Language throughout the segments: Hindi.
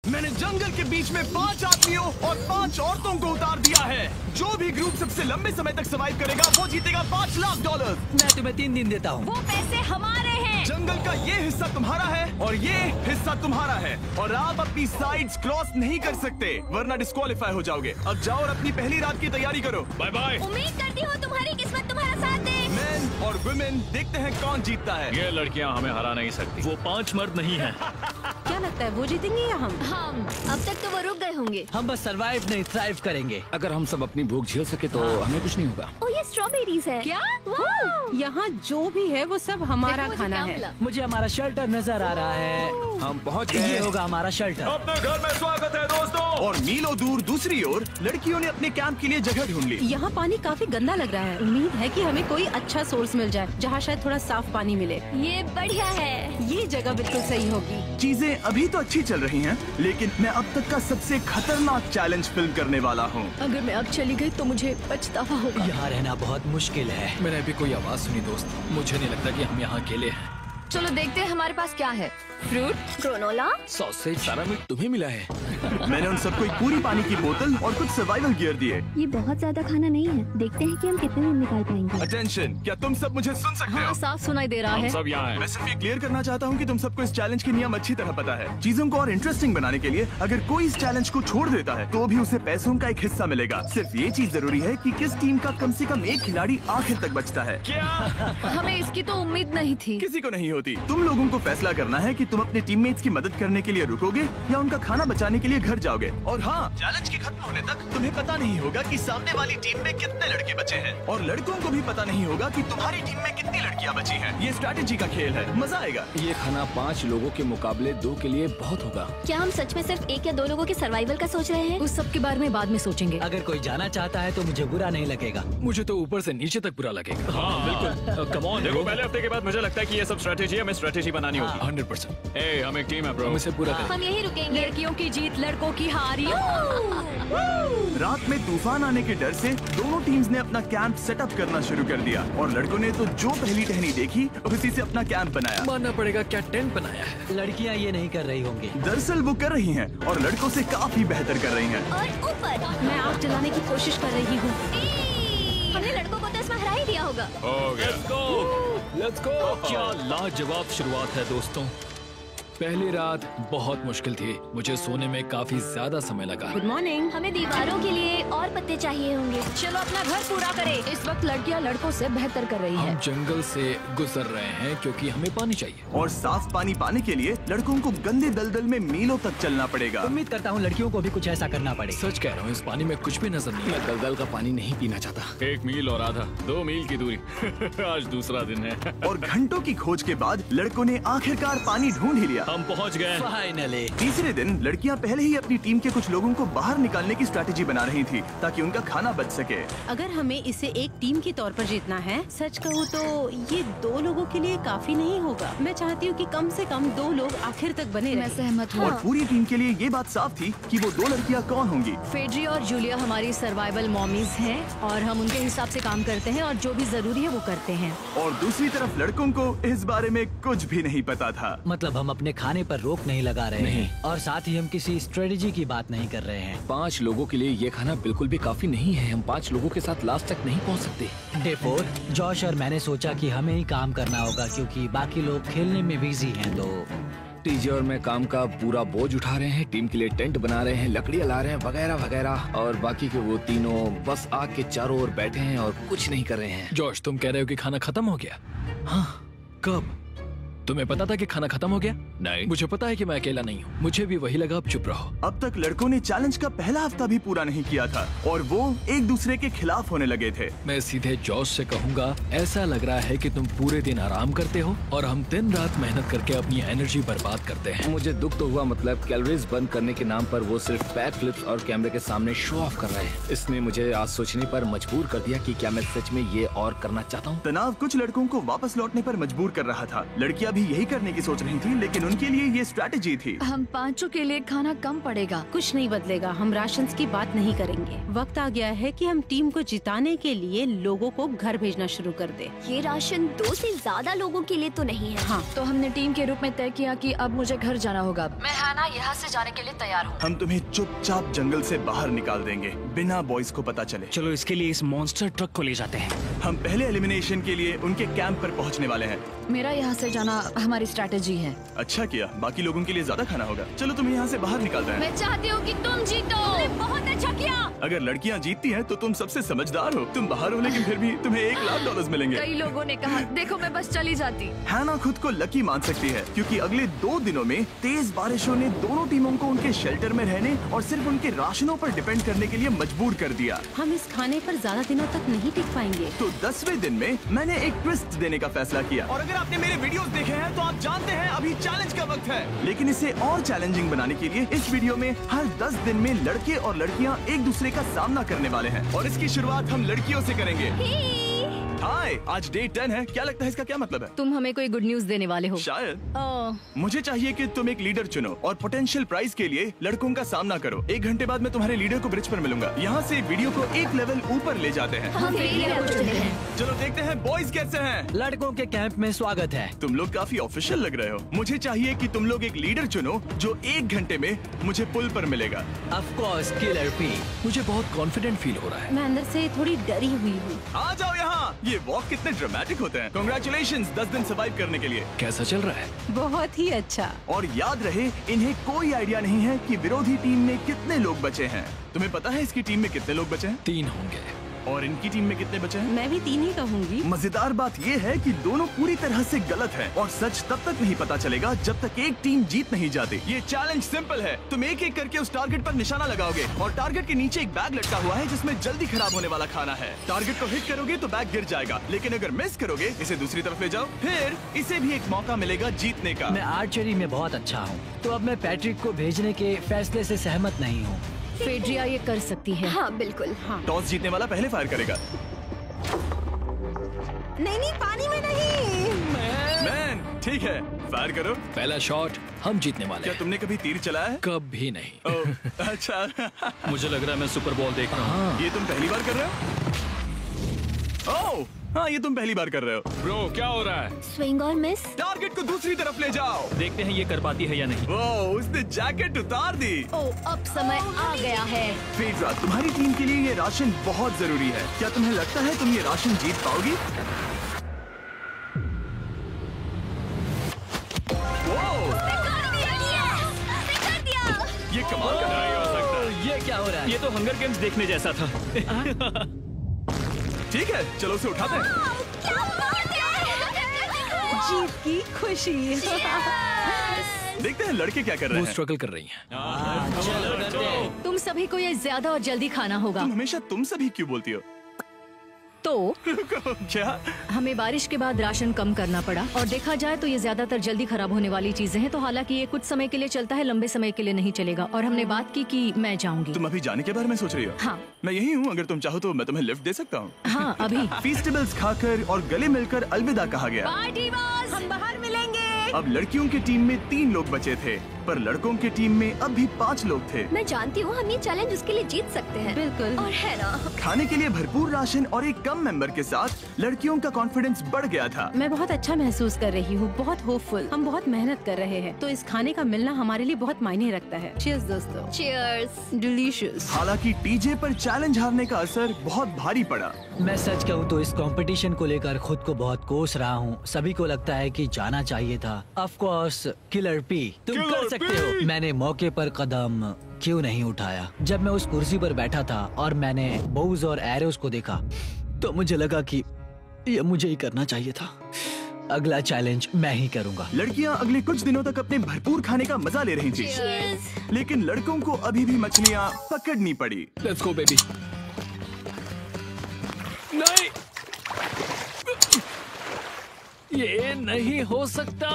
मैंने जंगल के बीच में 5 आदमियों और 5 औरतों को उतार दिया है। जो भी ग्रुप सबसे लंबे समय तक सर्वाइव करेगा वो जीतेगा $5 लाख। मैं तुम्हें 3 दिन देता हूँ। वो पैसे हमारे हैं। जंगल का ये हिस्सा तुम्हारा है और ये हिस्सा तुम्हारा है और आप अपनी साइड्स क्रॉस नहीं कर सकते वरना डिस्क्वालीफाई हो जाओगे। अब जाओ और अपनी पहली रात की तैयारी करो। Bye bye. उम्मीद करती हूँ तुम्हारी किस्मत तुम्हारा साथ दे। मेन और वुमेन, देखते हैं कौन जीतता है। ये लड़कियां हमें हरा नहीं सकती। वो 5 मर्द नहीं हैं। क्या लगता है वो जीतेंगे या हम? अब तक तो वो रुक गए होंगे। हम बस सरवाइव नहीं थ्राइव करेंगे। अगर हम सब अपनी भूख झेल सके तो हमें कुछ नहीं होगा। ओ ये स्ट्रॉबेरीज है क्या? यहाँ जो भी है वो सब हमारा खाना है। मुझे हमारा शेल्टर नजर आ रहा है। हम पहुँच ये गए। होगा हमारा शेल्टर। अपने घर में स्वागत है दोस्तों। और मीलों दूर दूसरी ओर लड़कियों ने अपने कैंप के लिए जगह ढूंढ ली। यहाँ पानी काफी गंदा लग रहा है। उम्मीद है कि हमें कोई अच्छा सोर्स मिल जाए जहाँ शायद थोड़ा साफ पानी मिले। ये बढ़िया है। ये जगह बिल्कुल सही होगी। चीजें अभी तो अच्छी चल रही हैं, लेकिन मैं अब तक का सबसे खतरनाक चैलेंज फिल्म करने वाला हूँ। अगर मैं अब चली गई तो मुझे पछतावा होगा। यहाँ रहना बहुत मुश्किल है। मैंने अभी कोई आवाज सुनी दोस्त। मुझे नहीं लगता कि हम यहाँ अकेले हैं। चलो देखते हैं हमारे पास क्या है। फ्रूट, ग्रेनोला, सॉसेज, सारा मीट तुम्हें मिला है। मैंने उन सबको एक पूरी पानी की बोतल और कुछ सर्वाइवल गियर दिए। ये बहुत ज्यादा खाना नहीं है। देखते हैं कि हम कितने दिन निकाल पाएंगे। अटेंशन, क्या तुम सब मुझे सुन सकते हो? साफ सुनाई दे रहा हम है। सब यहाँ हैं। मैं सिर्फ ये क्लियर करना चाहता हूँ कि तुम सबको इस चैलेंज के नियम अच्छी तरह पता है। चीजों को और इंटरेस्टिंग बनाने के लिए अगर कोई इस चैलेंज को छोड़ देता है तो भी उसे पैसों का एक हिस्सा मिलेगा। सिर्फ ये चीज जरूरी है कि किस टीम का कम से कम एक खिलाड़ी आखिर तक बचता है। हमें इसकी तो उम्मीद नहीं थी। किसी को नहीं होती। तुम लोगों को फैसला करना है कि तुम अपने टीममेट्स की मदद करने के लिए रुकोगे या उनका खाना बचाने के लिए घर जाओगे। और हाँ, चैलेंज के खत्म होने तक तुम्हें पता नहीं होगा कि सामने वाली टीम में कितने लड़के बचे हैं और लड़कों को भी पता नहीं होगा कि तुम्हारी टीम में कितनी लड़कियां बची हैं। ये स्ट्रैटेजी का खेल है, मजा आएगा। ये खाना 5 लोगों के मुकाबले 2 के लिए बहुत होगा। क्या हम सच में सिर्फ 1 या 2 लोगों के सर्वाइवल का सोच रहे हैं? उस सब के बारे में बाद में सोचेंगे। अगर कोई जाना चाहता है तो मुझे बुरा नहीं लगेगा। मुझे तो ऊपर से नीचे तक बुरा लगेगा। हाँ बिल्कुल। Come on. देखो पहले हफ्ते के बाद मुझे लगता है कि ये सब स्ट्रेटेजी हमें स्ट्रेटेजी बनानी होगी। 100%। ए, हम एक टीम है ब्रो। हम इसे पूरा करें। हम यही रुकेंगे। लड़कियों की जीत, लड़कों की हार। रात में तूफान आने के डर से दोनों टीम्स ने अपना कैंप सेटअप करना शुरू कर दिया और लड़कों ने तो जो पहली टहनी देखी उसी से अपना कैंप बनाया। मानना पड़ेगा क्या टेंट बनाया है। लड़कियाँ ये नहीं कर रही होंगी। दरअसल वो कर रही हैं और लड़कों से काफी बेहतर कर रही हैं। और ऊपर मैं आग जलाने की कोशिश कर रही हूँ। हमने लड़कों को तो इसमें हरा ही दिया होगा। Let's go. क्या लाजवाब शुरुआत है दोस्तों। पहली रात बहुत मुश्किल थी। मुझे सोने में काफी ज्यादा समय लगा। Good morning. हमें दीवारों के लिए और पत्ते चाहिए होंगे। चलो अपना घर पूरा करें। इस वक्त लड़कियां लड़कों से बेहतर कर रही है। हम जंगल से गुजर रहे हैं क्योंकि हमें पानी चाहिए। और साफ पानी पाने के लिए लड़कों को गंदे दलदल में मीलों तक चलना पड़ेगा। उम्मीद करता हूँ लड़कियों को भी कुछ ऐसा करना पड़े। सच कह रहा हूँ, इस पानी में कुछ भी नजर नहीं। मैं दलदल का पानी नहीं पीना चाहता। 1 मील और आधा, 2 मील की दूरी। आज दूसरा दिन है। और घंटों की खोज के बाद लड़कों ने आखिरकार पानी ढूंढ ही लिया। हम पहुंच गए। फाइनली। तीसरे दिन लड़कियां पहले ही अपनी टीम के कुछ लोगों को बाहर निकालने की स्ट्रैटेजी बना रही थी ताकि उनका खाना बच सके। अगर हमें इसे एक टीम के तौर पर जीतना है, सच कहूँ तो ये 2 लोगों के लिए काफी नहीं होगा। मैं चाहती हूँ कि कम से कम 2 लोग आखिर तक बने मैं रहें। सहमत हूँ। और पूरी टीम के लिए ये बात साफ थी कि वो 2 लड़कियां कौन होंगी। फेड्री और जूलिया हमारी सर्वाइवल मॉमीज हैं और हम उनके हिसाब से काम करते हैं और जो भी जरूरी है वो करते हैं। और दूसरी तरफ लड़कों को इस बारे में कुछ भी नहीं पता था। मतलब हम अपने खाने पर रोक नहीं लगा रहे हैं और साथ ही हम किसी स्ट्रेटेजी की बात नहीं कर रहे हैं। 5 लोगों के लिए ये खाना बिल्कुल भी काफी नहीं है। हम 5 लोगों के साथ लास्ट तक नहीं पहुंच सकते। डे 4, जॉश और मैंने सोचा कि हमें ही काम करना होगा क्योंकि बाकी लोग खेलने में बिजी हैं। तो टीजे और मैं काम का पूरा बोझ उठा रहे हैं। टीम के लिए टेंट बना रहे हैं, लकड़ियाँ ला रहे हैं, वगैरह वगैरह। और बाकी के वो तीनों बस आग के चारों ओर बैठे हैं और कुछ नहीं कर रहे हैं। जॉश, तुम कह रहे हो कि खाना खत्म हो गया? हाँ, कब? तुम्हें पता था कि खाना खत्म हो गया? नहीं, मुझे पता है कि मैं अकेला नहीं हूँ। मुझे भी वही लगा। अब चुप रहो। अब तक लड़कों ने चैलेंज का पहला हफ्ता भी पूरा नहीं किया था और वो एक दूसरे के खिलाफ होने लगे थे। मैं सीधे जॉश से कहूँगा, ऐसा लग रहा है कि तुम पूरे दिन आराम करते हो और हम दिन रात मेहनत करके अपनी एनर्जी बर्बाद करते हैं। मुझे दुख तो हुआ, मतलब कैलोरीज बर्न करने के नाम पर वो सिर्फ बैक फ्लिप्स और कैमरे के सामने शो ऑफ कर रहे हैं। इसने मुझे आज सोचने पर मजबूर कर दिया कि क्या मैं सच में ये और करना चाहता हूँ। तनाव कुछ लड़कों को वापस लौटने पर मजबूर कर रहा था। लड़कियां भी यही करने की सोच रही थी, लेकिन उनके लिए ये स्ट्रैटेजी थी। हम पाँचों के लिए खाना कम पड़ेगा। कुछ नहीं बदलेगा, हम राशन की बात नहीं करेंगे। वक्त आ गया है कि हम टीम को जिताने के लिए लोगों को घर भेजना शुरू कर दे। ये राशन 2 से ज्यादा लोगों के लिए तो नहीं है। हाँ, तो हमने टीम के रूप में तय किया कि अब मुझे घर जाना होगा। मैं हैना यहाँ से जाने के लिए तैयार हूँ। हम तुम्हें चुपचाप जंगल से बाहर निकाल देंगे बिना बॉयज को पता चले। चलो इसके लिए इस मॉन्स्टर ट्रक को ले जाते हैं। हम पहले एलिमिनेशन के लिए उनके कैंप पर पहुंचने वाले हैं। मेरा यहाँ से जाना हमारी स्ट्रैटेजी है। अच्छा किया, बाकी लोगों के लिए ज्यादा खाना होगा। चलो तुम्हें यहाँ से बाहर निकाल रहे हैं। मैं चाहती हूँ कि तुम जीतो। बहुत अच्छा किया। अगर लड़कियाँ जीतती हैं तो तुम सबसे समझदार हो। तुम बाहर हो लेकिन फिर भी तुम्हें $1,00,000 मिलेंगे। कई लोगों ने कहा देखो मैं बस चली जाती। हैना खुद को लकी मान सकती है क्योंकि अगले 2 दिनों में तेज बारिशों ने दोनों टीमों को उनके शेल्टर में रहने और सिर्फ उनके राशनों पर डिपेंड करने के लिए मजबूर कर दिया। हम इस खाने पर ज्यादा दिनों तक नहीं टिक पाएंगे। तो 10वें दिन में मैंने एक ट्विस्ट देने का फैसला किया। और अगर आपने मेरे वीडियोस देखे हैं तो आप जानते हैं अभी चैलेंज का वक्त है। लेकिन इसे और चैलेंजिंग बनाने के लिए इस वीडियो में हर 10 दिन में लड़के और लड़कियां एक दूसरे का सामना करने वाले हैं और इसकी शुरुआत हम लड़कियों से करेंगे। हाय, आज डे 10 है। क्या लगता है इसका क्या मतलब है? तुम हमें कोई गुड न्यूज देने वाले हो। शायद। ओह, मुझे चाहिए कि तुम एक लीडर चुनो और पोटेंशियल प्राइज के लिए लड़कों का सामना करो। 1 घंटे बाद मैं तुम्हारे लीडर को ब्रिज पर मिलूंगा। यहाँ से वीडियो को एक लेवल ऊपर ले जाते हैं। हम फेलियर हो चुके हैं। चलो देखते हैं बॉयज कैसे हैं। लड़कों के कैंप में स्वागत है। तुम लोग काफी ऑफिशियल लग रहे हो। मुझे चाहिए कि तुम लोग एक लीडर चुनो जो 1 घंटे में मुझे पुल पर मिलेगा। Of course killer P. मुझे बहुत कॉन्फिडेंट फील हो रहा है। मैं अंदर से थोड़ी डरी हुई हूँ। आ जाओ यहाँ। ये वॉक कितने ड्रामेटिक होते हैं। कांग्रेचुलेशंस 10 दिन सर्वाइव करने के लिए। कैसा चल रहा है? बहुत ही अच्छा। और याद रहे, इन्हें कोई आइडिया नहीं है कि विरोधी टीम में कितने लोग बचे हैं। तुम्हें पता है इसकी टीम में कितने लोग बचे हैं? 3 होंगे। और इनकी टीम में कितने बचे हैं? मैं भी 3 ही कहूँगी। मजेदार बात ये है कि दोनों पूरी तरह से गलत है और सच तब तक नहीं पता चलेगा जब तक एक टीम जीत नहीं जाती। ये चैलेंज सिंपल है। तुम एक एक करके उस टारगेट पर निशाना लगाओगे और टारगेट के नीचे एक बैग लटका हुआ है जिसमें जल्दी खराब होने वाला खाना है। टारगेट को हिट करोगे तो बैग गिर जाएगा, लेकिन अगर मिस करोगे इसे दूसरी तरफ ले जाओ, फिर इसे भी एक मौका मिलेगा जीतने का। मैं आर्चरी में बहुत अच्छा हूँ, तो अब मैं पैट्रिक को भेजने के फैसले से सहमत नहीं हूँ। फेड्रिया ये कर सकती है। हाँ बिल्कुल। हाँ। टॉस जीतने वाला पहले फायर करेगा। नहीं, पानी में नहीं। मैन, ठीक है, फायर करो। पहला शॉट हम जीतने वाले क्या हैं। तुमने कभी तीर चलाया है? कभी नहीं। ओह, अच्छा। मुझे लग रहा है मैं सुपर बॉल देख रहा हूँ। ये तुम पहली बार कर रहे हो? ओह, हाँ, ये तुम पहली बार कर रहे हो। ब्रो क्या हो रहा है? स्विंग और मिस। टारगेट को दूसरी तरफ ले जाओ। देखते हैं ये कर पाती है या नहीं। ओह, उसने जैकेट उतार दी। ओह, अब समय आ गया है। फेड्रा, तुम्हारी टीम के लिए ये राशन बहुत जरूरी है। क्या तुम्हें लगता है तुम ये राशन जीत पाओगी? ये कमाल का नहीं हो सकता। ये क्या हो रहा है? ये तो हंगर गेम्स देखने जैसा था। ठीक है, चलो उसे उठाते हैं। जीत की खुशी। देखते हैं लड़के क्या कर रहे वो हैं। स्ट्रगल कर रही हैं। तुम सभी को ये ज्यादा और जल्दी खाना होगा। तुम हमेशा तुम सभी क्यों बोलती हो? तो क्या? हमें बारिश के बाद राशन कम करना पड़ा और देखा जाए तो ये ज्यादातर जल्दी खराब होने वाली चीजें हैं। तो हालांकि ये कुछ समय के लिए चलता है, लंबे समय के लिए नहीं चलेगा। और हमने बात की कि मैं जाऊंगी। तुम अभी जाने के बारे में सोच रही हो? हाँ। मैं यही हूँ, अगर तुम चाहो तो मैं तुम्हें लिफ्ट दे सकता हूँ। हाँ, अभी। फीस्टेबल्स खाकर और गले मिलकर अलविदा कहा गया। हम बाहर मिलेंगे। अब लड़कियों की टीम में 3 लोग बचे थे, पर लड़कों की टीम में अब भी 5 लोग थे। मैं जानती हूँ हम ये चैलेंज उसके लिए जीत सकते हैं। बिल्कुल। और है ना। खाने के लिए भरपूर राशन और एक कम मेंबर के साथ लड़कियों का कॉन्फिडेंस बढ़ गया था। मैं बहुत अच्छा महसूस कर रही हूँ, बहुत होपफुल। हम बहुत मेहनत कर रहे हैं, तो इस खाने का मिलना हमारे लिए बहुत मायने रखता है। चीयर्स दोस्तों। चीयर्स। डिलीशियस। हालांकि टीजे पर चैलेंज हारने का असर बहुत भारी पड़ा। मैं सच कहूँ तो इस कंपटीशन को लेकर खुद को बहुत कोस रहा हूँ। सभी को लगता है कि जाना चाहिए था। ऑफ कोर्स किलर पी, तुम कर सकते हो। मैंने मौके पर कदम क्यों नहीं उठाया? जब मैं उस कुर्सी पर बैठा था और मैंने बोव्स और एरोस को देखा तो मुझे लगा कि ये मुझे ही करना चाहिए था। अगला चैलेंज मैं ही करूंगा। लड़कियां अगले कुछ दिनों तक अपने भरपूर खाने का मजा ले रही थी, लेकिन लड़कों को अभी भी मछलियां पकड़नी पड़ी। Let's go baby. नहीं, ये नहीं हो सकता।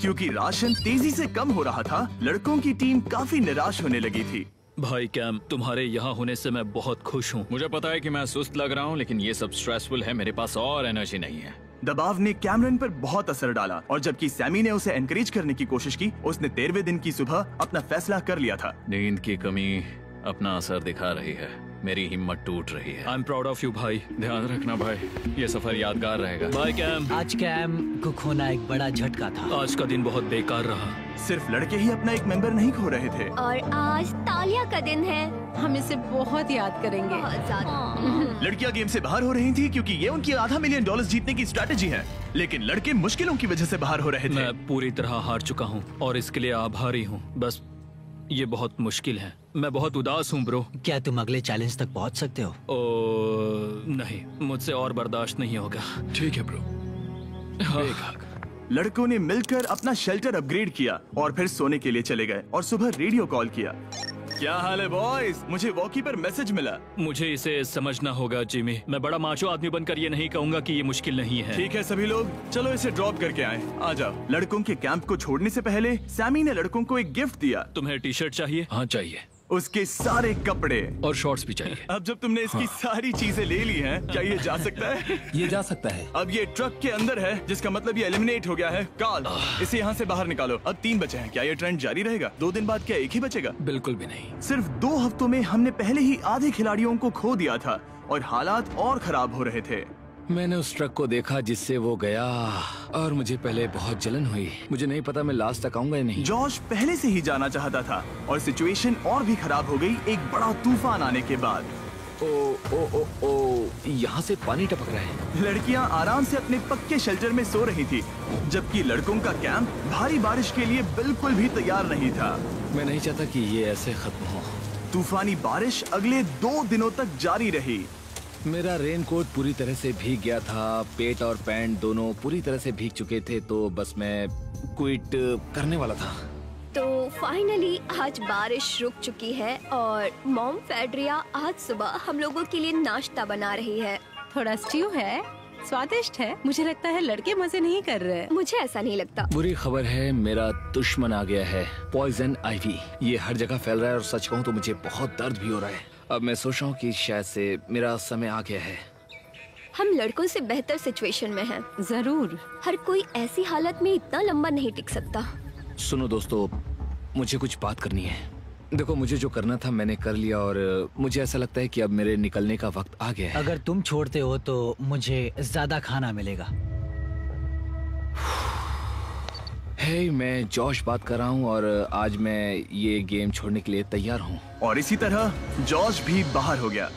क्योंकि राशन तेजी से कम हो रहा था, लड़कों की टीम काफी निराश होने लगी थी। भाई कैम, तुम्हारे यहाँ होने से मैं बहुत खुश हूँ। मुझे पता है कि मैं सुस्त लग रहा हूँ, लेकिन ये सब स्ट्रेसफुल है। मेरे पास और एनर्जी नहीं है। दबाव ने कैमरन पर बहुत असर डाला और जबकि सैमी ने उसे एनकरेज करने की कोशिश की, उसने 13वें दिन की सुबह अपना फैसला कर लिया था। नींद की कमी अपना असर दिखा रही है, मेरी हिम्मत टूट रही है। I am proud of you भाई, ध्यान रखना भाई, ये सफर यादगार रहेगा। Bye cam. आज कैम को खोना एक बड़ा झटका था। आज का दिन बहुत बेकार रहा। सिर्फ लड़के ही अपना एक मेंबर नहीं खो रहे थे। और आज तालिया का दिन है, हम इसे बहुत याद करेंगे। बहुत ज्यादा। लड़कियां गेम से बाहर हो रही थी क्योंकि ये उनकी $500 मिलियन जीतने की स्ट्रेटेजी है, लेकिन लड़के मुश्किलों की वजह से बाहर हो रहे थे। मैं पूरी तरह हार चुका हूँ और इसके लिए आभारी हूँ। बस ये बहुत मुश्किल है, मैं बहुत उदास हूँ ब्रो। क्या तुम अगले चैलेंज तक पहुंच सकते हो? नहीं, मुझसे और बर्दाश्त नहीं होगा। ठीक है ब्रो। लड़कों ने मिलकर अपना शेल्टर अपग्रेड किया और फिर सोने के लिए चले गए और सुबह रेडियो कॉल किया। क्या हाल है बॉयज? मुझे वॉकी पर मैसेज मिला। मुझे इसे समझना होगा जिमी। मैं बड़ा माचो आदमी बनकर ये नहीं कहूँगा कि ये मुश्किल नहीं है। ठीक है सभी लोग, चलो इसे ड्रॉप करके आए। आ जाओ। लड़कों के कैंप को छोड़ने से पहले सैमी ने लड़कों को एक गिफ्ट दिया। तुम्हें टी शर्ट चाहिए? हाँ चाहिए, उसके सारे कपड़े और शॉर्ट्स भी चाहिए। अब जब तुमने इसकी सारी चीजें ले ली हैं, क्या ये जा सकता है? ये जा सकता है। अब ये ट्रक के अंदर है, जिसका मतलब ये एलिमिनेट हो गया है। कार्ल, इसे यहाँ से बाहर निकालो। अब 3 बचे हैं। क्या ये ट्रेंड जारी रहेगा? 2 दिन बाद क्या एक ही बचेगा? बिल्कुल भी नहीं। सिर्फ 2 हफ्तों में हमने पहले ही आधे खिलाड़ियों को खो दिया था और हालात और खराब हो रहे थे। मैंने उस ट्रक को देखा जिससे वो गया और मुझे पहले बहुत जलन हुई। मुझे नहीं पता मैं लास्ट तक आऊंगा या नहीं। जॉश पहले से ही जाना चाहता था और सिचुएशन और भी खराब हो गई एक बड़ा तूफान आने के बाद। ओ ओ ओ ओ, यहाँ से पानी टपक रहा है। लड़कियां आराम से अपने पक्के शेल्टर में सो रही थी, जबकि लड़कों का कैंप भारी बारिश के लिए बिल्कुल भी तैयार नहीं था। मैं नहीं चाहता कि ये ऐसे खत्म हो। तूफानी बारिश अगले 2 दिनों तक जारी रही। मेरा रेनकोट पूरी तरह से भीग गया था, पेट और पैंट दोनों पूरी तरह से भीग चुके थे, तो बस मैं क्विट करने वाला था। तो फाइनली आज बारिश रुक चुकी है और मॉम फेड्रिया आज सुबह हम लोगों के लिए नाश्ता बना रही है। थोड़ा स्ट्यू है, स्वादिष्ट है। मुझे लगता है लड़के मजे नहीं कर रहे। मुझे ऐसा नहीं लगता। बुरी खबर है, मेरा दुश्मन आ गया है, पॉइजन आइवी। ये हर जगह फैल रहा है और सच कहूँ तो मुझे बहुत दर्द भी हो रहा है। अब मैं सोच रहा हूँ कि शायद से मेरा समय आ गया है। हम लड़कों से बेहतर सिचुएशन में हैं। जरूर। हर कोई ऐसी हालत में इतना लंबा नहीं टिक सकता। सुनो दोस्तों, मुझे कुछ बात करनी है। देखो, मुझे जो करना था मैंने कर लिया और मुझे ऐसा लगता है कि अब मेरे निकलने का वक्त आ गया है। अगर तुम छोड़ते हो तो मुझे ज्यादा खाना मिलेगा। हे, मैं जॉश बात कर रहा हूँ और आज मैं ये गेम छोड़ने के लिए तैयार हूँ। और इसी तरह जॉश भी बाहर हो गया।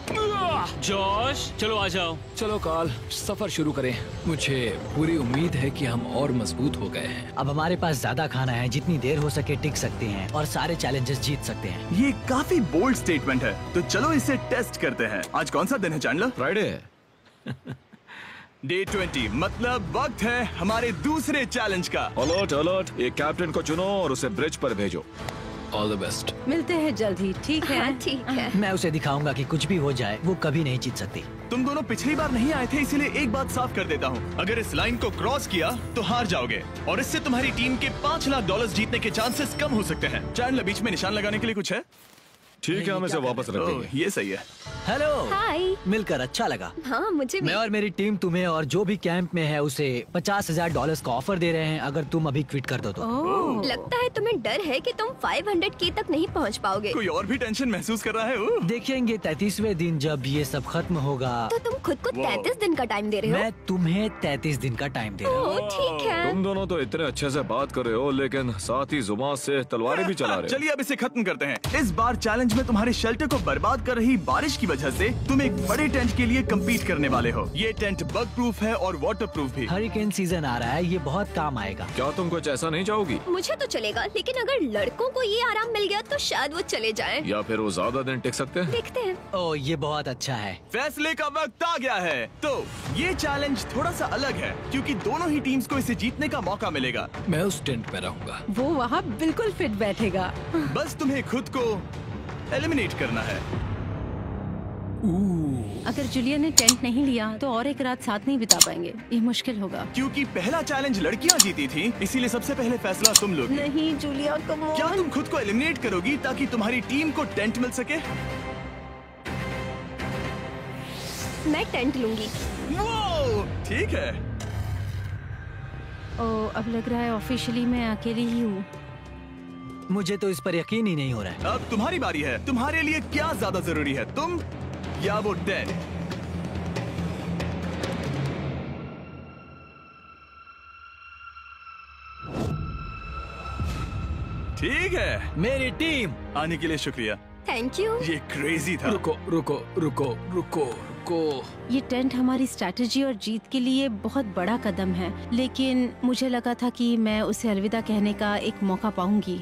जॉश, चलो आ जाओ। चलो कार्ल, सफर शुरू करें। मुझे पूरी उम्मीद है कि हम और मजबूत हो गए हैं। अब हमारे पास ज्यादा खाना है, जितनी देर हो सके टिक सकते हैं और सारे चैलेंजेस जीत सकते हैं। ये काफी बोल्ड स्टेटमेंट है, तो चलो इसे टेस्ट करते हैं। आज कौन सा दिन है चैंडलर? फ्राइडे है। डे 20, मतलब वक्त है हमारे दूसरे चैलेंज का। अलर्ट अलर्ट, एक कैप्टन को चुनो और उसे ब्रिज पर भेजो। All the best. मिलते हैं जल्द ही, ठीक है? हाँ, ठीक है। मैं उसे दिखाऊंगा कि कुछ भी हो जाए वो कभी नहीं जीत सकती। तुम दोनों पिछली बार नहीं आए थे, इसीलिए एक बात साफ कर देता हूँ। अगर इस लाइन को क्रॉस किया तो हार जाओगे और इससे तुम्हारी टीम के $5 लाख जीतने के चांसेस कम हो सकते हैं। चैंडलर, बीच में निशान लगाने के लिए कुछ है? ठीक है, हम इसे वापस रख देंगे। ये सही है। हेलो। हाय। मिलकर अच्छा लगा। हाँ, मुझे भी। मैं और मेरी टीम तुम्हें और जो भी कैंप में है उसे $50,000 का ऑफर दे रहे हैं अगर तुम अभी क्विट कर दो तो। लगता है तुम्हें डर है कि तुम 500K तक नहीं पहुंच पाओगे। कोई और भी टेंशन महसूस कर रहा है? देखेंगे 33वें दिन जब ये सब खत्म होगा। तो तुम खुद को 33 दिन का टाइम दे रहे हो? मैं तुम्हें 33 दिन का टाइम दे रहा हूँ। ठीक है। तुम दोनों तो इतने अच्छे से बात कर रहे हो, लेकिन साथ ही जुबान से तलवारें भी चला रहे हो। चलिए अब इसे खत्म करते हैं। इस बार चैलेंज में तुम्हारे शेल्टर को बर्बाद कर रही बारिश की वजह से तुम एक बड़े टेंट के लिए कम्पीट करने वाले हो। ये टेंट बग प्रूफ है और वाटर प्रूफ भी। हरिकेन सीजन आ रहा है, ये बहुत काम आएगा। क्या तुम कुछ ऐसा नहीं चाहोगी? मुझे तो चलेगा, लेकिन अगर लड़कों को ये आराम मिल गया तो शायद वो चले जाएं। या फिर वो ज्यादा दिन टिक सकते हैं? देखते हैं। ओह, ये बहुत अच्छा है। फैसले का वक्त आ गया है। तो ये चैलेंज थोड़ा सा अलग है क्योंकि दोनों ही टीम्स को इसे जीतने का मौका मिलेगा। मैं उस टेंट में रहूंगा। वो वहाँ बिल्कुल फिट बैठेगा। बस तुम्हें खुद को एलिमिनेट करना है। अगर जूलिया ने टेंट नहीं लिया तो और एक रात साथ नहीं बिता पाएंगे। ये मुश्किल होगा। क्योंकि पहला चैलेंज लड़कियां जीती थी, इसीलिए सबसे पहले फैसला तुम लोगी। नहीं जूलिया, कम ऑन। क्या तुम खुद को एलिमिनेट करोगी ताकि तुम्हारी टीम को टेंट मिल सके? मैं टेंट लूंगी। वो ठीक है। अब लग रहा है ऑफिशियली मैं अकेली ही हूँ। मुझे तो इस पर यकीन ही नहीं हो रहा है। अब तुम्हारी बारी है। तुम्हारे लिए क्या ज्यादा जरूरी है, तुम या वो टेंट? ठीक है, मेरी टीम आने के लिए शुक्रिया। Thank you. ये क्रेजी था। रुको रुको रुको रुको रुको। ये टेंट हमारी स्ट्रैटेजी और जीत के लिए बहुत बड़ा कदम है, लेकिन मुझे लगा था कि मैं उसे अलविदा कहने का एक मौका पाऊंगी।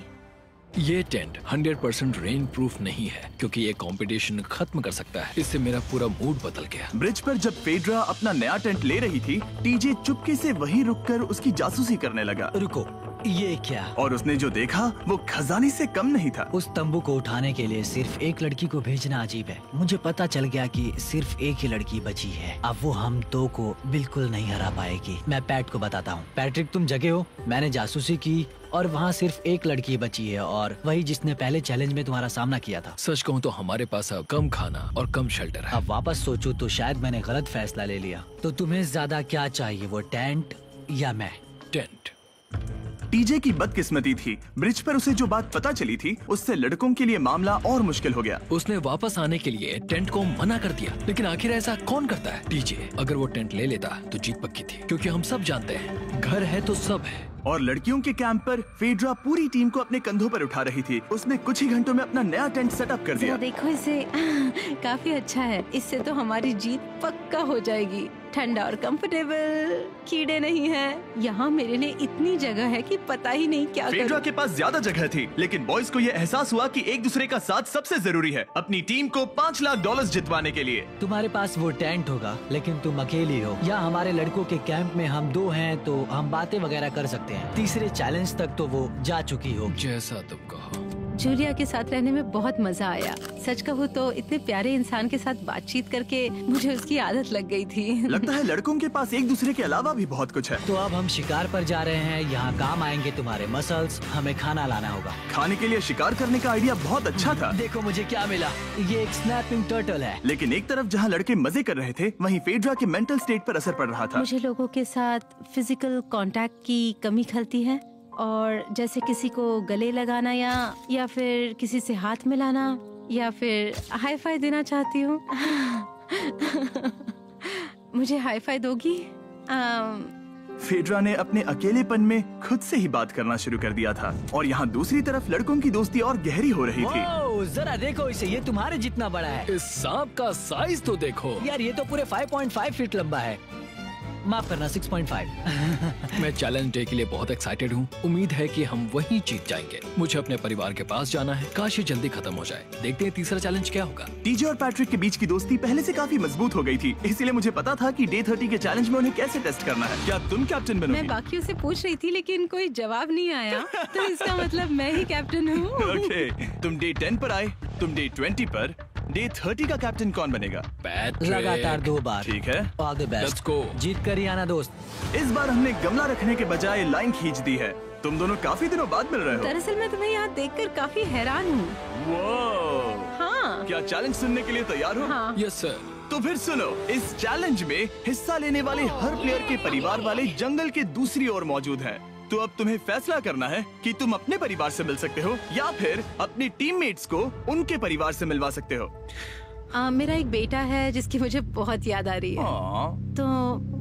ये टेंट 100% रेन प्रूफ नहीं है, क्योंकि ये कंपटीशन खत्म कर सकता है। इससे मेरा पूरा मूड बदल गया। ब्रिज पर जब फेड्रा अपना नया टेंट ले रही थी, टीजे चुपके से वहीं रुककर उसकी जासूसी करने लगा। रुको, ये क्या? और उसने जो देखा वो खजाने से कम नहीं था। उस तंबू को उठाने के लिए सिर्फ एक लड़की को भेजना अजीब है। मुझे पता चल गया कि सिर्फ एक ही लड़की बची है। अब वो हम दो को बिल्कुल नहीं हरा पाएगी। मैं पैट को बताता हूँ। पैट्रिक, तुम जगे हो? मैंने जासूसी की और वहाँ सिर्फ एक लड़की बची है, और वही जिसने पहले चैलेंज में तुम्हारा सामना किया था। सच कहूँ तो हमारे पास अब कम खाना और कम शेल्टर है। अब वापस सोचूं तो शायद मैंने गलत फैसला ले लिया। तो तुम्हें ज्यादा क्या चाहिए, वो टेंट या मैं? टेंट। टीजे की बदकिस्मती थी, ब्रिज पर उसे जो बात पता चली थी उससे लड़कों के लिए मामला और मुश्किल हो गया। उसने वापस आने के लिए टेंट को मना कर दिया, लेकिन आखिर ऐसा कौन करता है? टीजे, अगर वो टेंट ले लेता तो जीत पक्की थी, क्योंकि हम सब जानते हैं घर है तो सब है। और लड़कियों के कैंप पर फेड्रा पूरी टीम को अपने कंधों पर उठा रही थी। उसने कुछ ही घंटों में अपना नया टेंट सेटअप कर दिया। देखो इसे, काफी अच्छा है। इससे तो हमारी जीत पक्का हो जाएगी। ठंडा और कंफर्टेबल, कीड़े नहीं हैं। यहाँ मेरे लिए इतनी जगह है कि पता ही नहीं क्या फेड्रा करूं। के पास ज्यादा जगह थी, लेकिन बॉयज को ये एहसास हुआ कि एक दूसरे का साथ सबसे जरूरी है अपनी टीम को $5 लाख जितवाने के लिए। तुम्हारे पास वो टेंट होगा, लेकिन तुम अकेली हो। या हमारे लड़कों के कैंप में हम दो हैं तो हम बातें वगैरह कर सकते हैं। तीसरे चैलेंज तक तो वो जा चुकी हो। जैसा तुम कहो। जूलिया के साथ रहने में बहुत मजा आया। सच कहूँ तो इतने प्यारे इंसान के साथ बातचीत करके मुझे उसकी आदत लग गई थी। लगता है लड़कों के पास एक दूसरे के अलावा भी बहुत कुछ है। तो अब हम शिकार पर जा रहे हैं। यहाँ काम आएंगे तुम्हारे मसल्स। हमें खाना लाना होगा। खाने के लिए शिकार करने का आइडिया बहुत अच्छा था। देखो मुझे क्या मिला, ये एक स्नैपिंग टर्टल है। लेकिन एक तरफ जहाँ लड़के मजे कर रहे थे, वहीं फेड्रा के मेंटल स्टेट पर असर पड़ रहा था। मुझे लोगों के साथ फिजिकल कांटेक्ट की कमी खलती है, और जैसे किसी को गले लगाना या फिर किसी से हाथ मिलाना या फिर हाई फाई देना चाहती हूँ। मुझे हाई फाई दोगी? फेड्रा ने अपने अकेलेपन में खुद से ही बात करना शुरू कर दिया था, और यहाँ दूसरी तरफ लड़कों की दोस्ती और गहरी हो रही थी। ओह, जरा देखो इसे, ये तुम्हारे जितना बड़ा है। इस सांप का साइज तो देखो यार, ये तो पूरे 5.5 फीट लंबा है। माफ करना, 6.5। मैं चैलेंज डे के लिए बहुत एक्साइटेड हूँ। उम्मीद है कि हम वहीं जीत जाएंगे। मुझे अपने परिवार के पास जाना है। काश ये जल्दी खत्म हो जाए। देखते हैं तीसरा चैलेंज क्या होगा। टीजे और पैट्रिक के बीच की दोस्ती पहले से काफी मजबूत हो गई थी, इसलिए मुझे पता था कि डे 30 के चैलेंज में उन्हें कैसे टेस्ट करना है। क्या तुम कैप्टन बनोगी? मैं बाकियों से पूछ रही थी, लेकिन कोई जवाब नहीं आया, तो इसका मतलब मैं ही कैप्टन हूँ। ओके, तुम डे 10 पर आए, तुम डे 20 पर। डे 30 का कैप्टन कौन बनेगा? पैट्रिक। लगातार 2 बार। ठीक है, all the best. Let's go. जीत कर ही आना दोस्त। इस बार हमने गमला रखने के बजाय लाइन खींच दी है। तुम दोनों काफी दिनों बाद मिल रहे हो। दरअसल मैं तुम्हें यहाँ देखकर काफी हैरान हूँ। वो हाँ। क्या चैलेंज सुनने के लिए तैयार हो? हाँ। Yes sir. तो फिर सुनो, इस चैलेंज में हिस्सा लेने वाले हर प्लेयर के परिवार वाले जंगल के दूसरी ओर मौजूद हैं। तो अब तुम्हें फैसला करना है कि तुम अपने परिवार से मिल सकते हो या फिर अपने टीममेट्स को उनके परिवार से मिलवा सकते हो। मेरा एक बेटा है जिसकी मुझे बहुत याद आ रही है, तो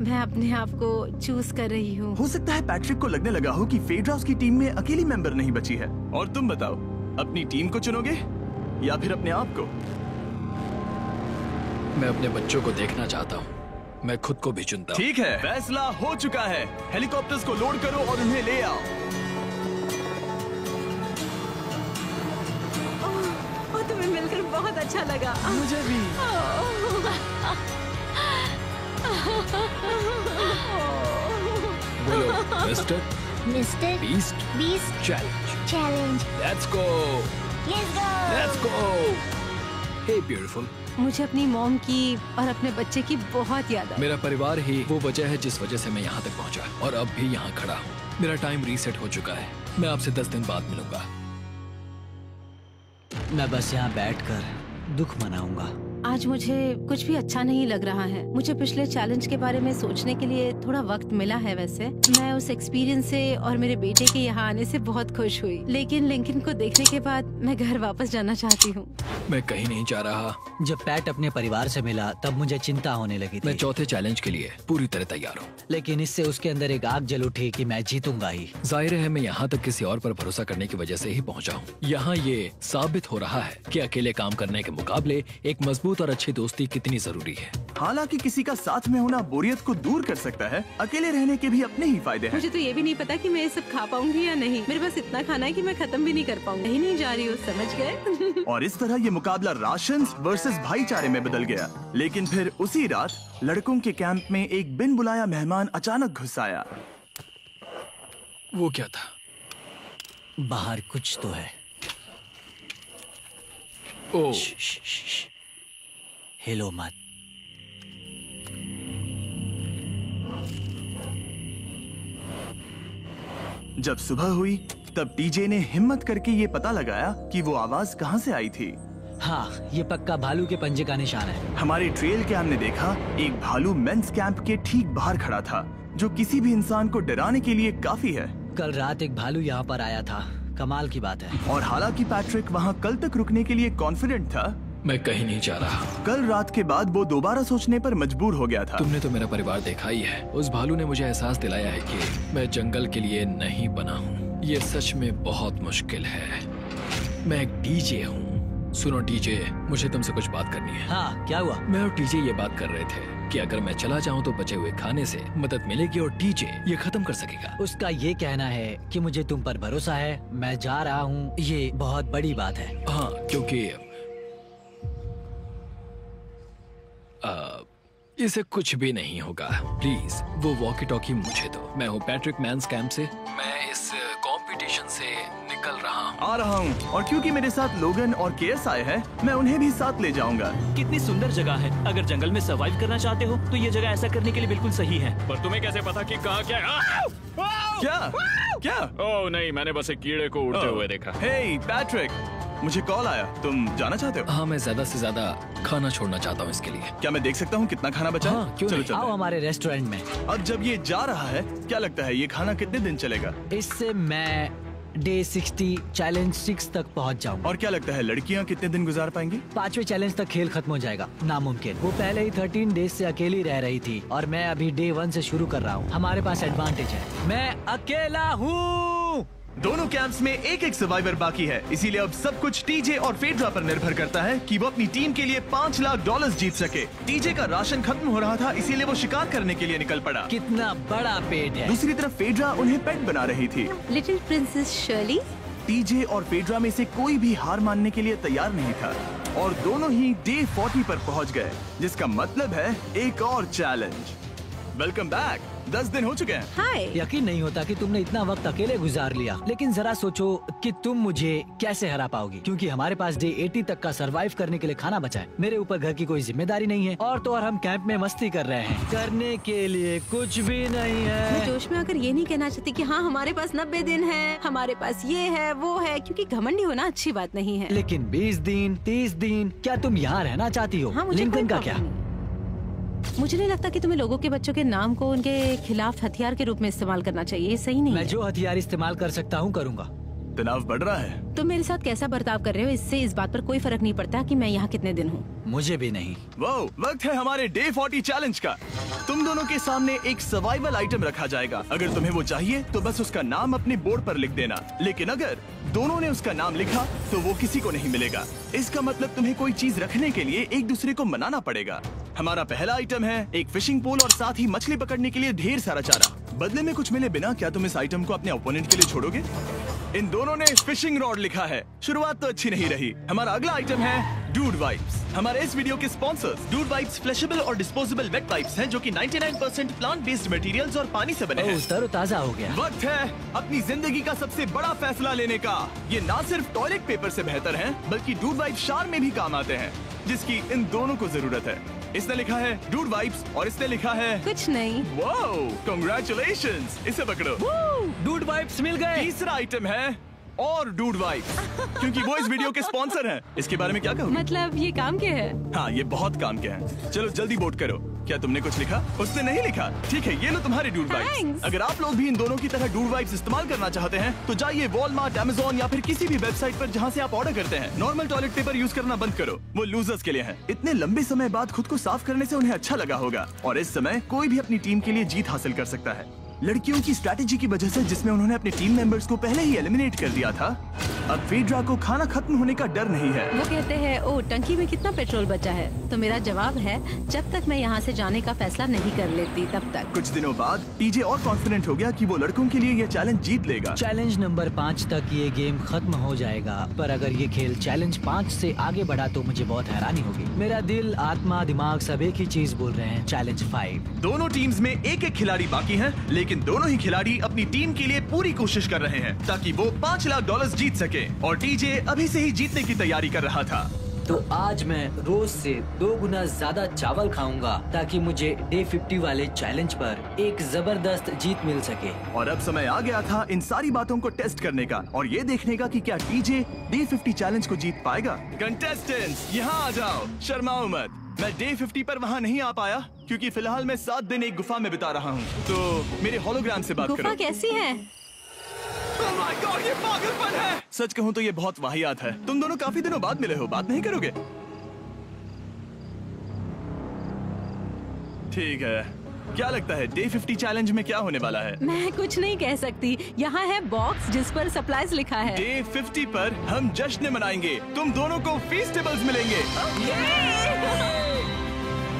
मैं अपने आप को चूज कर रही हूँ। हो सकता है पैट्रिक को लगने लगा हो कि फेड्रा उसकी टीम में अकेली मेंबर नहीं बची है। और तुम बताओ, अपनी टीम को चुनोगे या फिर अपने आप को? मैं अपने बच्चों को देखना चाहता हूँ। मैं खुद को भी चुनता हूँ। ठीक है, फैसला हो चुका है। हेलीकॉप्टर्स को लोड करो और उन्हें ले आओ। तुम्हें मिलकर बहुत अच्छा लगा। मुझे भी। बोलो Mister Beast challenge. Let's go. Hey beautiful. मुझे अपनी मॉम की और अपने बच्चे की बहुत याद आई। मेरा परिवार ही वो वजह है जिस वजह से मैं यहाँ तक पहुँचा, और अब भी यहाँ खड़ा हूँ। मेरा टाइम रीसेट हो चुका है। मैं आपसे 10 दिन बाद मिलूंगा। मैं बस यहाँ बैठकर दुख मनाऊंगा। आज मुझे कुछ भी अच्छा नहीं लग रहा है। मुझे पिछले चैलेंज के बारे में सोचने के लिए थोड़ा वक्त मिला है। वैसे मैं उस एक्सपीरियंस से और मेरे बेटे के यहाँ आने से बहुत खुश हुई, लेकिन लिंकन को देखने के बाद मैं घर वापस जाना चाहती हूँ। मैं कहीं नहीं जा रहा। जब पैट अपने परिवार से मिला तब मुझे चिंता होने लगी थी। मैं चौथे चैलेंज के लिए पूरी तरह तैयार हूँ, लेकिन इससे उसके अंदर एक आग जल उठी कि मैं जीतूंगा ही। जाहिर है मैं यहाँ तक किसी और पर भरोसा करने की वजह से ही पहुँचा हूँ। यहाँ ये साबित हो रहा है कि अकेले काम करने के मुकाबले एक मजबूत और अच्छी दोस्ती कितनी जरूरी है। हालांकि किसी का साथ में होना बोरियत को दूर कर सकता है, अकेले रहने के भी अपने ही फायदे हैं। मुझे तो ये भी नहीं पता कि मैं ये सब खा पाऊंगी या नहीं। मेरे पास इतना खाना है कि मैं खत्म भी नहीं कर पाऊंगी। कहीं नहीं जा रही हूँ, समझ गए? और इस तरह ये मुकाबला राशन वर्सेस भाईचारे में बदल गया। लेकिन फिर उसी रात लड़कों के कैंप में एक बिन बुलाया मेहमान अचानक घुस आया। वो क्या था? बाहर कुछ तो है। ओ, हिलो मत। जब सुबह हुई तब टीजे ने हिम्मत करके ये पता लगाया कि वो आवाज कहाँ से आई थी। हाँ, ये पक्का भालू के पंजे का निशान है। हमारे ट्रेल कैम ने देखा एक भालू मेंस कैंप के ठीक बाहर खड़ा था, जो किसी भी इंसान को डराने के लिए काफी है। कल रात एक भालू यहाँ पर आया था, कमाल की बात है। और हालांकि पैट्रिक वहाँ कल तक रुकने के लिए कॉन्फिडेंट था, मैं कहीं नहीं जा रहा। कल रात के बाद वो दोबारा सोचने पर मजबूर हो गया था। तुमने तो मेरा परिवार देखा ही है। उस भालू ने मुझे एहसास दिलाया है कि मैं जंगल के लिए नहीं बना हूँ। ये सच में बहुत मुश्किल है। मैं एक डीजे हूँ। सुनो डीजे, मुझे तुमसे कुछ बात करनी है। हाँ, क्या हुआ? मैं और डीजे ये बात कर रहे थे कि अगर मैं चला जाऊँ तो बचे हुए खाने से मदद मिलेगी और डीजे ये खत्म कर सकेगा। उसका ये कहना है कि मुझे तुम पर भरोसा है। मैं जा रहा हूँ, ये बहुत बड़ी बात है। हाँ, क्योंकि इसे कुछ भी नहीं होगा। प्लीज वो वॉकी टॉकी मुझे दो। मैं हूँ पैट्रिक मेंस कैंप से। मैं इस कंपटीशन से निकल आ रहा हूँ और क्योंकि मेरे साथ लोगन और केएस आए हैं, मैं उन्हें भी साथ ले जाऊंगा। कितनी सुंदर जगह है। अगर जंगल में सर्वाइव करना चाहते हो तो ये जगह ऐसा करने के लिए बिल्कुल सही है। पर तुम्हें कैसे पता कि कहाँ क्या है? क्या? ओह नहीं, मैंने बस एक कीड़े को उड़ते हुए देखा। हे पैट्रिक, मुझे कॉल आया, तुम जाना चाहते हो? हाँ, मैं ज्यादा से ज्यादा खाना छोड़ना चाहता हूँ इसके लिए। क्या मैं देख सकता हूँ कितना खाना बचा? हाँ, क्यों चलो आओ हमारे रेस्टोरेंट में। अब जब ये जा रहा है, क्या लगता है ये खाना कितने दिन चलेगा? इससे मैं डे 60 चैलेंज 6 तक पहुंच जाऊँ। और क्या लगता है लड़कियाँ कितने दिन गुजार पाएंगी? 5वें चैलेंज तक खेल खत्म हो जाएगा। नामुमकिन। वो पहले ही 13 डेज से अकेली रह रही थी और मैं अभी डे 1 से शुरू कर रहा हूँ। हमारे पास एडवांटेज है, मैं अकेला हूँ। दोनों कैंप्स में एक एक सर्वाइवर बाकी है, इसीलिए अब सब कुछ टीजे और फेड्रा पर निर्भर करता है कि वो अपनी टीम के लिए $5 लाख जीत सके। टीजे का राशन खत्म हो रहा था, इसीलिए वो शिकार करने के लिए निकल पड़ा। कितना बड़ा पेट है। दूसरी तरफ फेड्रा उन्हें पेट बना रही थी। Little princess Shirley. टीजे और फेड्रा में से कोई भी हार मानने के लिए तैयार नहीं था और दोनों ही डे 40 पर पहुंच गए, जिसका मतलब है एक और चैलेंज। Welcome back. 10 दिन हो चुके हैं। हाय। यकीन नहीं होता कि तुमने इतना वक्त अकेले गुजार लिया, लेकिन जरा सोचो कि तुम मुझे कैसे हरा पाओगी, क्योंकि हमारे पास डे 80 तक का सरवाइव करने के लिए खाना बचा है। मेरे ऊपर घर की कोई जिम्मेदारी नहीं है और तो और हम कैंप में मस्ती कर रहे हैं। करने के लिए कुछ भी नहीं है। मैं जोश में आकर ये नहीं कहना चाहती कि हाँ हमारे पास 90 दिन है, हमारे पास ये है वो है, क्योंकि घमंडी होना अच्छी बात नहीं है। लेकिन 20 दिन 30 दिन क्या तुम यहाँ रहना चाहती हो? हाँ, मुझे लिंकन कोई का क्या? मुझे नहीं लगता कि तुम्हें लोगों के बच्चों के नाम को उनके खिलाफ हथियार के रूप में इस्तेमाल करना चाहिए। ये सही नहीं मैं है। जो हथियार इस्तेमाल कर सकता हूँ करूँगा। तनाव बढ़ रहा है। तुम मेरे साथ कैसा बर्ताव कर रहे हो, इससे इस बात पर कोई फर्क नहीं पड़ता कि मैं यहाँ कितने दिन हूँ। मुझे भी नहीं। वो वक्त है हमारे डे 40 चैलेंज का। तुम दोनों के सामने एक सर्वाइवल आइटम रखा जाएगा। अगर तुम्हें वो चाहिए तो बस उसका नाम अपने बोर्ड पर लिख देना, लेकिन अगर दोनों ने उसका नाम लिखा तो वो किसी को नहीं मिलेगा। इसका मतलब तुम्हें कोई चीज रखने के लिए एक दूसरे को मनाना पड़ेगा। हमारा पहला आइटम है एक फिशिंग पोल और साथ ही मछली पकड़ने के लिए ढेर सारा चारा। बदले में कुछ मिले बिना क्या तुम इस आइटम को अपने ओपोनेंट के लिए छोड़ोगे? इन दोनों ने फिशिंग रॉड लिखा है। शुरुआत तो अच्छी नहीं रही। हमारा अगला आइटम है डूड वाइप्स। हमारे इस वीडियो के स्पॉन्सर्स डूड वाइप्स फ्लैशेबल और डिस्पोजेबल वेट वाइप्स हैं, जो कि 99% प्लांट बेस्ड मटेरियल्स और पानी से बने हैं। तरोताजा हो गया। वक्त है अपनी जिंदगी का सबसे बड़ा फैसला लेने का। ये ना सिर्फ टॉयलेट पेपर से बेहतर हैं, बल्कि डूड वाइप शार में भी काम आते हैं, जिसकी इन दोनों को जरूरत है। इसने लिखा है डूड वाइप्स और इसने लिखा है कुछ नहीं। Wow, congratulations. इसे पकड़ो। डूड वाइप्स मिल गए। तीसरा आइटम है और डूड वाइब्स, क्योंकि वो इस वीडियो के स्पॉन्सर हैं। इसके बारे में क्या कहोगे? मतलब ये काम क्या है? हाँ, ये बहुत काम के हैं। चलो जल्दी वोट करो। क्या तुमने कुछ लिखा? उसने नहीं लिखा। ठीक है, ये लो तुम्हारे डूड वाइब्स। अगर आप लोग भी इन दोनों की तरह डूड वाइब्स इस्तेमाल करना चाहते हैं तो जाइए वॉलमार्ट, अमेज़न या फिर किसी भी वेबसाइट पर जहाँ से आप ऑर्डर करते हैं। नॉर्मल टॉयलेट पेपर यूज करना बंद करो, वो लूजर्स के लिए है। इतने लंबे समय बाद खुद को साफ करने से उन्हें अच्छा लगा होगा और इस समय कोई भी अपनी टीम के लिए जीत हासिल कर सकता है। लड़कियों की स्ट्रैटेजी की वजह से, जिसमें उन्होंने अपने टीम मेंबर्स को पहले ही एलिमिनेट कर दिया था, अब फेड्रा को खाना खत्म होने का डर नहीं है। वो कहते हैं ओ टंकी में कितना पेट्रोल बचा है, तो मेरा जवाब है जब तक मैं यहाँ से जाने का फैसला नहीं कर लेती तब तक। कुछ दिनों बाद टीजे और कॉन्फिडेंट हो गया कि वो लड़कों के लिए ये चैलेंज जीत लेगा। चैलेंज नंबर 5 तक ये गेम खत्म हो जाएगा, पर अगर ये खेल चैलेंज 5 से आगे बढ़ा तो मुझे बहुत हैरानी होगी। मेरा दिल, आत्मा, दिमाग सब एक ही चीज बोल रहे हैं, चैलेंज 5। दोनों टीम्स में एक एक खिलाड़ी बाकी हैं, लेकिन दोनों ही खिलाड़ी अपनी टीम के लिए पूरी कोशिश कर रहे हैं ताकि वो $5 लाख जीत सके और टीजे अभी से ही जीतने की तैयारी कर रहा था। तो आज मैं रोज से 2 गुना ज्यादा चावल खाऊंगा ताकि मुझे डे 50 वाले चैलेंज पर एक जबरदस्त जीत मिल सके। और अब समय आ गया था इन सारी बातों को टेस्ट करने का और ये देखने का कि क्या टीजे डे 50 चैलेंज को जीत पाएगा। कंटेस्टेंट्स यहाँ आ जाओ, शर्माओ मत। मैं डे 50 पर वहाँ नहीं आ पाया क्योंकि फिलहाल मैं 7 दिन एक गुफा में बिता रहा हूँ, तो मेरे होलोग्राम से बात करो। गुफा कैसी है? Oh my God, ये पागलपन है। सच कहूँ तो ये बहुत वाहियात है। तुम दोनों काफी दिनों बाद मिले हो, बात नहीं करोगे? ठीक है, क्या लगता है डे 50 चैलेंज में क्या होने वाला है? मैं कुछ नहीं कह सकती। यहाँ है बॉक्स जिस पर सप्लाईज लिखा है। डे 50 पर हम जश्न मनाएंगे, तुम दोनों को फेस्टिवल्स मिलेंगे।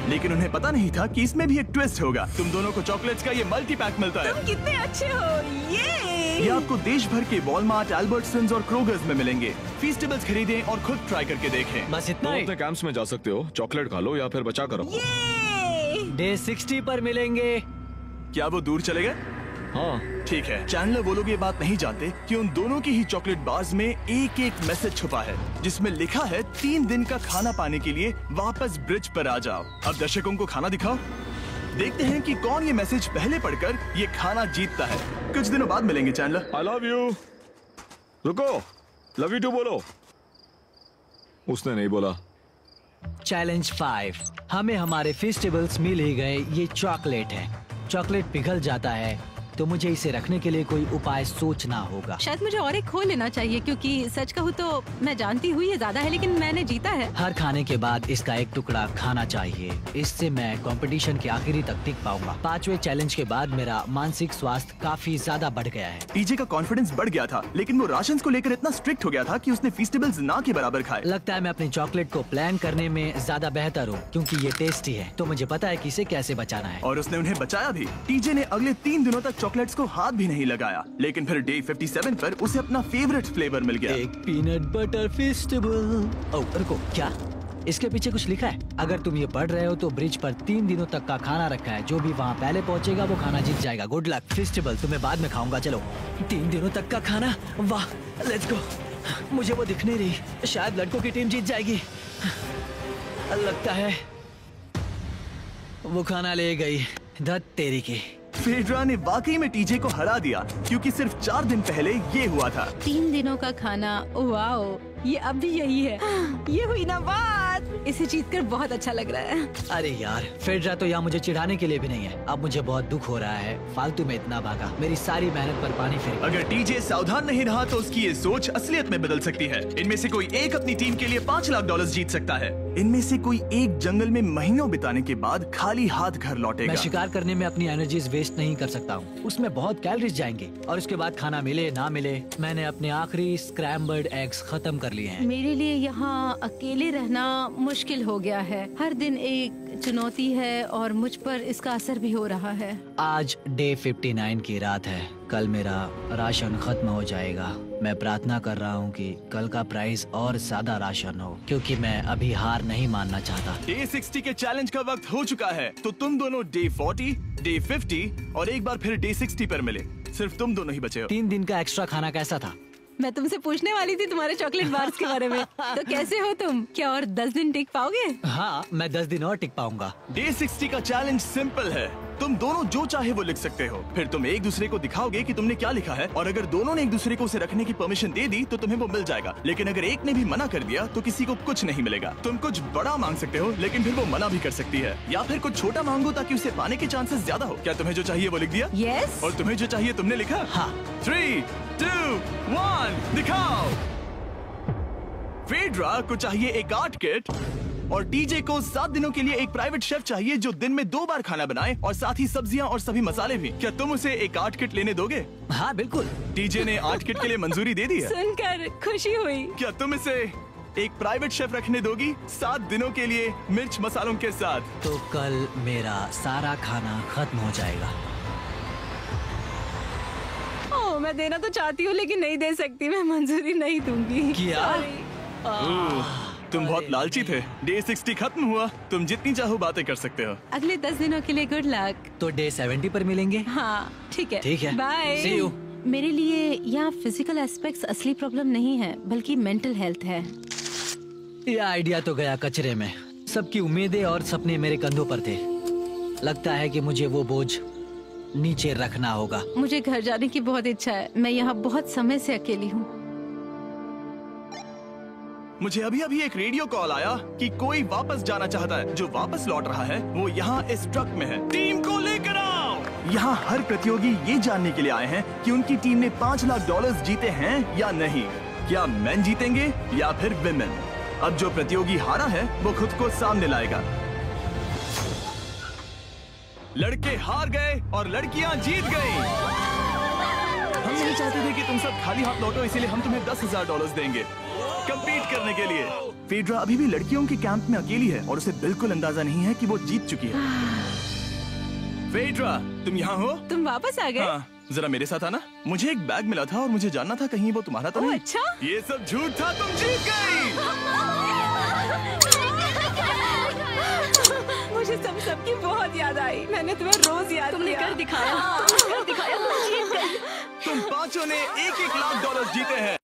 लेकिन उन्हें पता नहीं था कि इसमें भी एक ट्विस्ट होगा। तुम दोनों को चॉकलेट्स का ये मल्टी पैक मिलता है। तुम कितने अच्छे हो। ये आपको देश भर के वॉलमार्ट, अल्बर्ट्सन्स और क्रोगर्स में मिलेंगे। फेस्टिवल्स खरीदें और खुद ट्राई करके देखें। बस इतना ही। अपने कैंप्स में जा सकते हो, चॉकलेट खा लो या फिर बचा कर रखो। डे 60 पर मिलेंगे। क्या वो दूर चले गए? हाँ ठीक है। चैंडलर वो लोग ये बात नहीं जानते कि उन दोनों की ही चॉकलेट बार्स में एक एक मैसेज छुपा है जिसमें लिखा है 3 दिन का खाना पाने के लिए वापस ब्रिज पर आ जाओ। अब दर्शकों को खाना दिखाओ, देखते हैं कि कौन ये मैसेज पहले पढ़कर ये खाना जीतता है। कुछ दिनों बाद मिलेंगे चैंडलर। I love you. रुको, लव यू टू बोलो। उसने नहीं बोला। चैलेंज 5, हमें हमारे फेस्टिवल्स मिल ही गए। ये चॉकलेट है। चॉकलेट पिघल जाता है तो मुझे इसे रखने के लिए कोई उपाय सोचना होगा। शायद मुझे और एक खो लेना चाहिए क्योंकि सच कहूँ तो मैं जानती हूँ ये ज्यादा है लेकिन मैंने जीता है। हर खाने के बाद इसका एक टुकड़ा खाना चाहिए, इससे मैं कंपटीशन के आखिरी तक टिक पाऊंगा। 5वें चैलेंज के बाद मेरा मानसिक स्वास्थ्य काफी ज्यादा बढ़ गया है। टीजे का कॉन्फिडेंस बढ़ गया था, लेकिन वो राशंस को लेकर इतना स्ट्रिक्ट हो गया था कि उसने फेस्टिवल्स ना के बराबर खाए। लगता है मैं अपनी चॉकलेट को प्लान करने में ज्यादा बेहतर हूँ क्योंकि ये टेस्टी है, तो मुझे पता है कि इसे कैसे बचाना है। और उसने उन्हें बचाया भी। टीजे ने अगले 3 दिनों तक चॉकलेट्स को हाथ भी नहीं लगाया, लेकिन फिर डे 57 पर उसे अपना फेवरेट फ्लेवर मिल गया। एक पीनट बटर फेस्टिवल। ओह रुको, क्या इसके पीछे कुछ लिखा है? अगर तुम ये पढ़ रहे हो तो ब्रिज पर 3 दिनों तक का खाना रखा है। जो भी वहाँ पहले पहुँचेगा वो खाना जीत जाएगा। Good luck. फेस्टिवल तुम्हें बाद में खाऊंगा। चलो 3 दिनों तक का खाना, वाह लेट्स गो। मुझे वो दिख नहीं रही, शायद लड़कों की टीम जीत जाएगी। लगता है वो खाना ले गई। धत तेरी की। फेड्रा ने वाकई में टीजे को हरा दिया क्योंकि सिर्फ 4 दिन पहले ये हुआ था। 3 दिनों का खाना, वाओ, ये अब भी यही है। ये हुई ना बात। इसे जीतकर बहुत अच्छा लग रहा है। अरे यार, फेड्रा तो यहाँ मुझे चिढ़ाने के लिए भी नहीं है। अब मुझे बहुत दुख हो रहा है, फालतू में इतना भागा, मेरी सारी मेहनत पर पानी फिर गया। अगर टीजे सावधान नहीं रहा तो उसकी ये सोच असलियत में बदल सकती है। इनमें से कोई एक अपनी टीम के लिए $5 लाख जीत सकता है। इनमें से कोई एक जंगल में महीनों बिताने के बाद खाली हाथ घर लौटेगा। मैं शिकार करने में अपनी एनर्जीज वेस्ट नहीं कर सकता हूँ, उसमें बहुत कैलोरीज जाएंगे और उसके बाद खाना मिले ना मिले, मैंने अपने आखिरी स्क्रैम्बल्ड एग्स खत्म कर लिए हैं। मेरे लिए यहाँ अकेले रहना मुश्किल हो गया है। हर दिन एक चुनौती है और मुझ पर इसका असर भी हो रहा है। आज डे 59 की रात है। कल मेरा राशन खत्म हो जाएगा। मैं प्रार्थना कर रहा हूँ कि कल का प्राइस और ज्यादा राशन हो क्योंकि मैं अभी हार नहीं मानना चाहता। डे 60 के चैलेंज का वक्त हो चुका है, तो तुम दोनों डे 40, डे 50 और एक बार फिर डे 60 पर मिले। सिर्फ तुम दोनों ही बचे हो। 3 दिन का एक्स्ट्रा खाना कैसा था? मैं तुमसे पूछने वाली थी तुम्हारे चॉकलेट बार्स के बारे में। तो कैसे हो तुम? क्या और 10 दिन टिक पाओगे? हाँ, मैं 10 दिन और टिक पाऊंगा। डे 60 का चैलेंज सिंपल है। तुम दोनों जो चाहे वो लिख सकते हो। फिर तुम एक दूसरे को दिखाओगे कि तुमने क्या लिखा है, और अगर दोनों ने एक दूसरे को उसे रखने की परमिशन दे दी तो तुम्हें वो मिल जाएगा। लेकिन अगर एक ने भी मना कर दिया तो किसी को कुछ नहीं मिलेगा। तुम कुछ बड़ा मांग सकते हो, लेकिन फिर वो मना भी कर सकती है, या फिर कुछ छोटा मांगो ताकि उसे पाने के चांसेस ज्यादा हो। क्या तुम्हें जो चाहिए वो लिख दिया? यस। और तुम्हें जो चाहिए तुमने लिखा? हाँ। 3, 2, 1 दिखाओ। फेड्रा को चाहिए एक आर्ट किट, और टीजे को 7 दिनों के लिए एक प्राइवेट शेफ चाहिए जो दिन में 2 बार खाना बनाए, और साथ ही सब्जियां और सभी मसाले भी। क्या तुम उसे एक आर्ट किट लेने दोगे? हाँ बिल्कुल। टीजे ने आर्ट किट के लिए मंजूरी दे दी है। सुनकर खुशी हुई। क्या तुम इसे एक प्राइवेट शेफ रखने दोगी 7 दिनों के लिए मिर्च मसालों के साथ? तो कल मेरा सारा खाना खत्म हो जाएगा। ओह, मैं देना तो चाहती हूँ लेकिन नहीं दे सकती, मैं मंजूरी नहीं दूंगी। क्या? तुम बहुत लालची थे। डे 60 खत्म हुआ, तुम जितनी चाहो बातें कर सकते हो। अगले 10 दिनों के लिए गुड लक। तो डे 70 पर मिलेंगे। हाँ ठीक है। ठीक है। बाय। See you। मेरे लिए यहाँ फिजिकल एस्पेक्ट्स असली प्रॉब्लम नहीं है, बल्कि मेंटल हेल्थ है। ये आइडिया तो गया कचरे में। सबकी उम्मीदें और सपने मेरे कंधों पर थे। लगता है कि मुझे वो बोझ नीचे रखना होगा। मुझे घर जाने की बहुत इच्छा है। मैं यहाँ बहुत समय से अकेली हूँ। मुझे अभी अभी एक रेडियो कॉल आया कि कोई वापस जाना चाहता है। जो वापस लौट रहा है वो यहाँ इस ट्रक में है। टीम को लेकर आओ। यहाँ हर प्रतियोगी ये जानने के लिए आए हैं कि उनकी टीम ने $5 लाख जीते हैं या नहीं। क्या मेन जीतेंगे या फिर विमेन? अब जो प्रतियोगी हारा है वो खुद को सामने लाएगा। लड़के हार गए और लड़कियां जीत गईं। हम नहीं चाहते थे कि तुम सब खाली हाथ लौटो, इसीलिए हम तुम्हें $10,000 देंगे कंपीट करने के लिए। फेड्रा अभी भी लड़कियों के कैंप में अकेली है और उसे बिल्कुल अंदाजा नहीं है कि वो जीत चुकी है। फेड्रा, तुम यहाँ हो? तुम वापस आ गए? हाँ, जरा मेरे साथ आना। मुझे एक बैग मिला था और मुझे जानना था कहीं वो तुम्हारा तो नहीं। अच्छा? ये सब झूठ था, तुम जीत गई। मुझे सबकी बहुत याद आई। मैंने तुम्हें रोज याद तुमने कर दिखाया। तुमने कर दिखाया। तुम जीत गई। तुम पांचों ने $1-1 लाख जीते हैं।